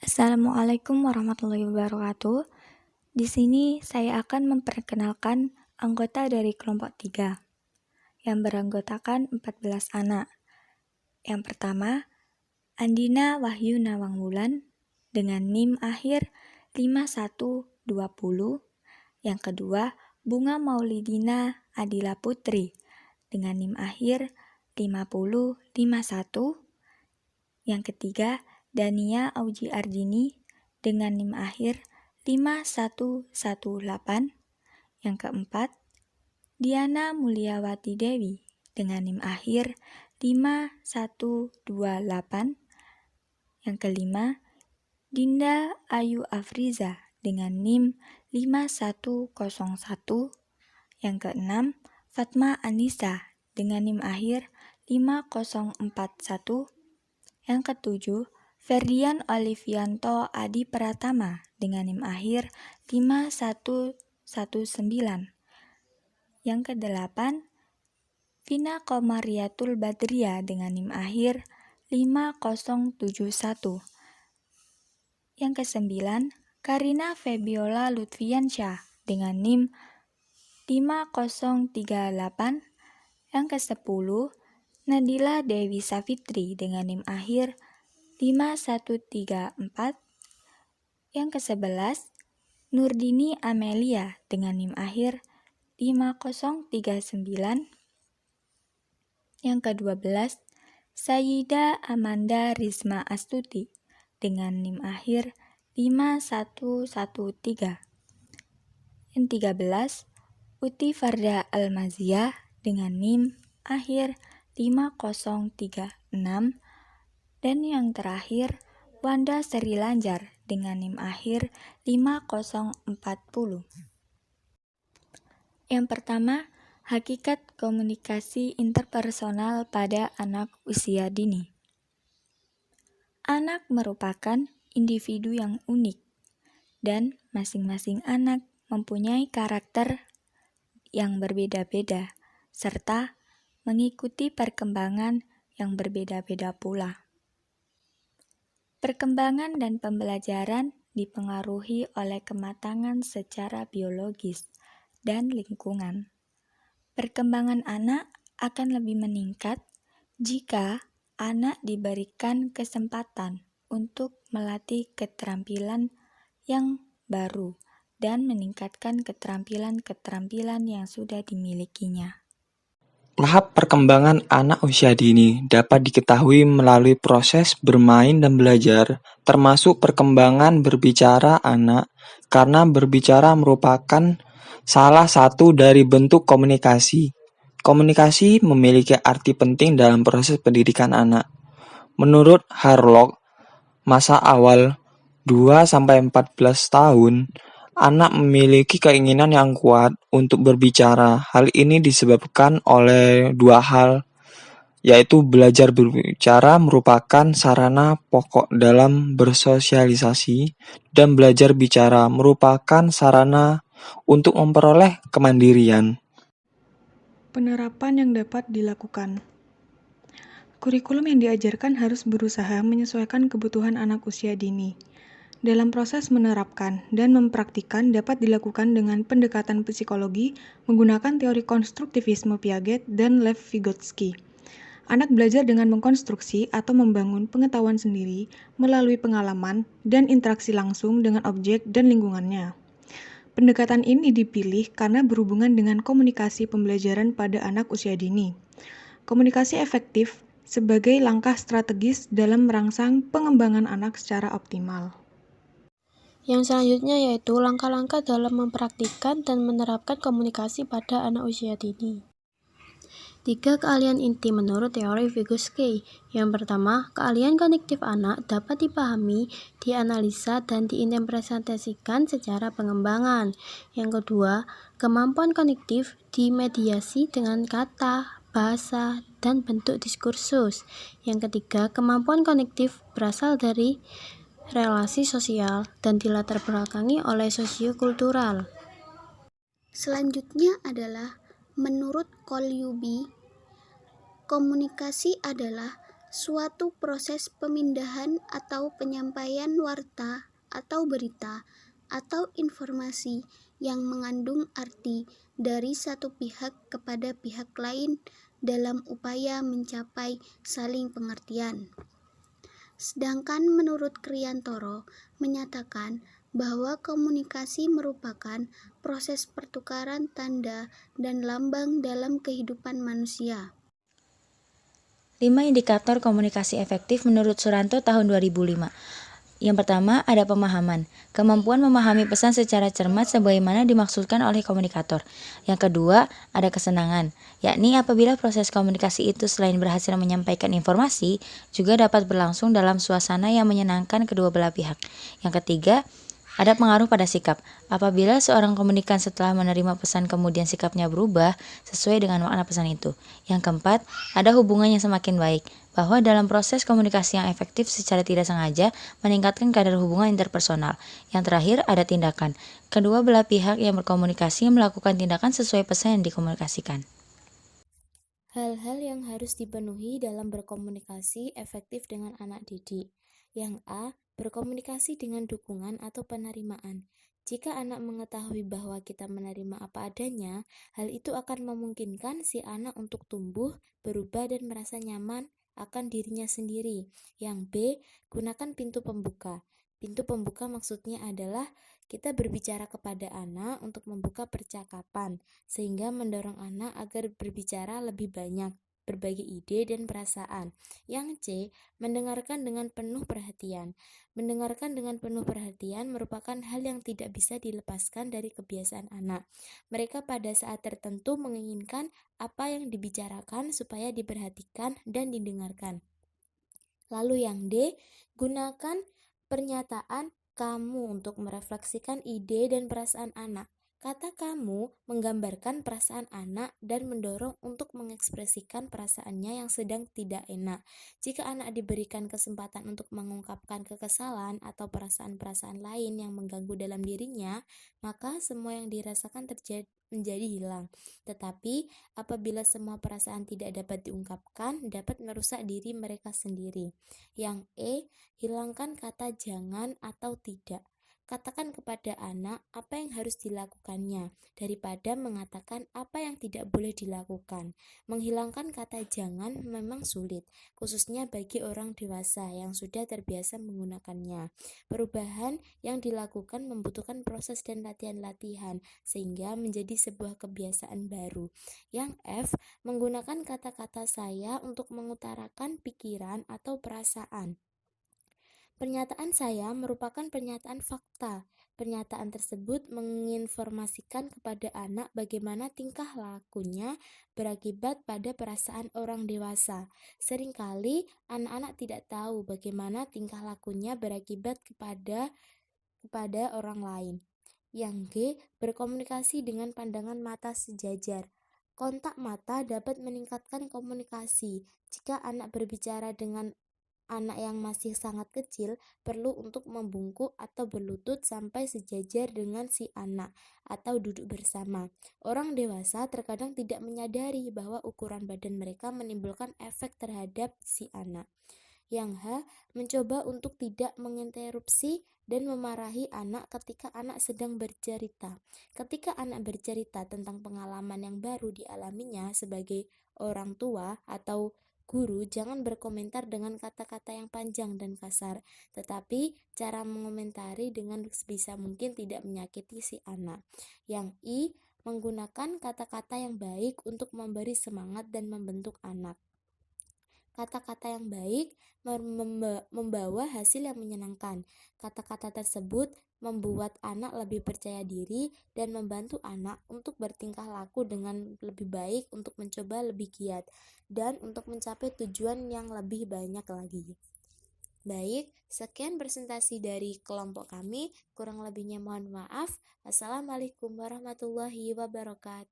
Assalamualaikum warahmatullahi wabarakatuh. Di sini saya akan memperkenalkan anggota dari kelompok 3 yang beranggotakan 14 anak. Yang pertama, Andina Wahyu Nawangwulan dengan NIM akhir 5120. Yang kedua, Bunga Maulidina Adila Putri dengan NIM akhir 5051. Yang ketiga, Dania Auji Arjini dengan NIM akhir 5118. Yang keempat, Diana Mulyawati Dewi dengan NIM akhir 5128. Yang kelima, Dinda Ayu Afriza dengan NIM 5101. Yang keenam, Fatma Anissa dengan NIM akhir 5041. Yang ketujuh, Ferdian Olivianto Adi Pratama dengan NIM akhir 5119. Yang kedelapan, Vina Komariatul Badria dengan NIM akhir 5071. Yang kesembilan, Karina Febiola Lutfiansyah dengan NIM 5038. Yang kesepuluh, Nadila Dewi Savitri dengan NIM akhir 5134. Yang ke-11, Nurdini Amelia dengan NIM akhir 5039. Yang ke-12, Sayyida Amanda Risma Astuti dengan NIM akhir 5113. Yang 13, Uti Farda Almazia dengan NIM akhir 5036. Dan yang terakhir, Wanda Sri Lanjar dengan NIM akhir 5040. Yang pertama, hakikat komunikasi interpersonal pada anak usia dini. Anak merupakan individu yang unik, dan masing-masing anak mempunyai karakter yang berbeda-beda, serta mengikuti perkembangan yang berbeda-beda pula. Perkembangan dan pembelajaran dipengaruhi oleh kematangan secara biologis dan lingkungan. Perkembangan anak akan lebih meningkat jika anak diberikan kesempatan untuk melatih keterampilan yang baru dan meningkatkan keterampilan-keterampilan yang sudah dimilikinya. Tahap perkembangan anak usia dini dapat diketahui melalui proses bermain dan belajar, termasuk perkembangan berbicara anak, karena berbicara merupakan salah satu dari bentuk komunikasi. Komunikasi memiliki arti penting dalam proses pendidikan anak. Menurut Harlock, masa awal 2-14 tahun, anak memiliki keinginan yang kuat untuk berbicara. Hal ini disebabkan oleh dua hal, yaitu belajar berbicara merupakan sarana pokok dalam bersosialisasi, dan belajar bicara merupakan sarana untuk memperoleh kemandirian. Penerapan yang dapat dilakukan. Kurikulum yang diajarkan harus berusaha menyesuaikan kebutuhan anak usia dini. Dalam proses menerapkan dan mempraktikkan dapat dilakukan dengan pendekatan psikologi menggunakan teori konstruktivisme Piaget dan Lev Vygotsky. Anak belajar dengan mengkonstruksi atau membangun pengetahuan sendiri melalui pengalaman dan interaksi langsung dengan objek dan lingkungannya. Pendekatan ini dipilih karena berhubungan dengan komunikasi pembelajaran pada anak usia dini. Komunikasi efektif sebagai langkah strategis dalam merangsang pengembangan anak secara optimal. Yang selanjutnya yaitu langkah-langkah dalam mempraktikkan dan menerapkan komunikasi pada anak usia dini. 3 keahlian inti menurut teori Vygotsky. Yang pertama, keahlian kognitif anak dapat dipahami, dianalisa, dan diinterpretasikan secara pengembangan. Yang kedua, kemampuan kognitif dimediasi dengan kata, bahasa, dan bentuk diskursus. Yang ketiga, kemampuan kognitif berasal dari relasi sosial dan dilatar belakangi oleh sosiokultural. Selanjutnya adalah menurut Kolyubi, komunikasi adalah suatu proses pemindahan atau penyampaian warta atau berita atau informasi yang mengandung arti dari satu pihak kepada pihak lain dalam upaya mencapai saling pengertian. Sedangkan menurut Kriantoro menyatakan bahwa komunikasi merupakan proses pertukaran tanda dan lambang dalam kehidupan manusia. 5 indikator komunikasi efektif menurut Suranto tahun 2005. Yang pertama, ada pemahaman. Kemampuan memahami pesan secara cermat sebagaimana dimaksudkan oleh komunikator. Yang kedua, ada kesenangan, yakni apabila proses komunikasi itu selain berhasil menyampaikan informasi, juga dapat berlangsung dalam suasana yang menyenangkan kedua belah pihak. Yang ketiga, ada pengaruh pada sikap. Apabila seorang komunikan setelah menerima pesan kemudian sikapnya berubah sesuai dengan makna pesan itu. Yang keempat, ada hubungan yang semakin baik, bahwa dalam proses komunikasi yang efektif secara tidak sengaja meningkatkan kadar hubungan interpersonal. Yang terakhir, ada tindakan. Kedua belah pihak yang berkomunikasi melakukan tindakan sesuai pesan yang dikomunikasikan. Hal-hal yang harus dipenuhi dalam berkomunikasi efektif dengan anak didik. Yang A. Berkomunikasi dengan dukungan atau penerimaan. Jika anak mengetahui bahwa kita menerima apa adanya, hal itu akan memungkinkan si anak untuk tumbuh, berubah, dan merasa nyaman akan dirinya sendiri. Yang B. Gunakan pintu pembuka. Pintu pembuka maksudnya adalah kita berbicara kepada anak untuk membuka percakapan, sehingga mendorong anak agar berbicara lebih banyak, berbagi ide dan perasaan. Yang C. Mendengarkan dengan penuh perhatian. Mendengarkan dengan penuh perhatian merupakan hal yang tidak bisa dilepaskan dari kebiasaan anak. Mereka pada saat tertentu menginginkan apa yang dibicarakan supaya diperhatikan dan didengarkan. Lalu yang D. Gunakan pernyataan kamu untuk merefleksikan ide dan perasaan anak. Kata kamu menggambarkan perasaan anak dan mendorong untuk mengekspresikan perasaannya yang sedang tidak enak. Jika anak diberikan kesempatan untuk mengungkapkan kekesalan atau perasaan-perasaan lain yang mengganggu dalam dirinya, maka semua yang dirasakan menjadi hilang. Tetapi apabila semua perasaan tidak dapat diungkapkan, dapat merusak diri mereka sendiri. Yang E. Hilangkan kata jangan atau tidak. Katakan kepada anak apa yang harus dilakukannya, daripada mengatakan apa yang tidak boleh dilakukan. Menghilangkan kata jangan memang sulit, khususnya bagi orang dewasa yang sudah terbiasa menggunakannya. Perubahan yang dilakukan membutuhkan proses dan latihan-latihan, sehingga menjadi sebuah kebiasaan baru. Yang F. Menggunakan kata-kata saya untuk mengutarakan pikiran atau perasaan. Pernyataan saya merupakan pernyataan fakta. Pernyataan tersebut menginformasikan kepada anak bagaimana tingkah lakunya berakibat pada perasaan orang dewasa. Seringkali anak-anak tidak tahu bagaimana tingkah lakunya berakibat kepada orang lain. Yang G. Berkomunikasi dengan pandangan mata sejajar. Kontak mata dapat meningkatkan komunikasi. Jika anak berbicara dengan anak yang masih sangat kecil, perlu untuk membungkuk atau berlutut sampai sejajar dengan si anak atau duduk bersama. Orang dewasa terkadang tidak menyadari bahwa ukuran badan mereka menimbulkan efek terhadap si anak. Yang H. Mencoba untuk tidak menginterupsi dan memarahi anak ketika anak sedang bercerita. Ketika anak bercerita tentang pengalaman yang baru dialaminya sebagai orang tua atau guru, jangan berkomentar dengan kata-kata yang panjang dan kasar, tetapi cara mengomentari dengan sebisa mungkin tidak menyakiti si anak. Yang I. Menggunakan kata-kata yang baik untuk memberi semangat dan membentuk anak. Kata-kata yang baik membawa hasil yang menyenangkan. Kata-kata tersebut membuat anak lebih percaya diri dan membantu anak untuk bertingkah laku dengan lebih baik, untuk mencoba lebih giat, dan untuk mencapai tujuan yang lebih banyak lagi. Baik, sekian presentasi dari kelompok kami. Kurang lebihnya mohon maaf. Wassalamualaikum warahmatullahi wabarakatuh.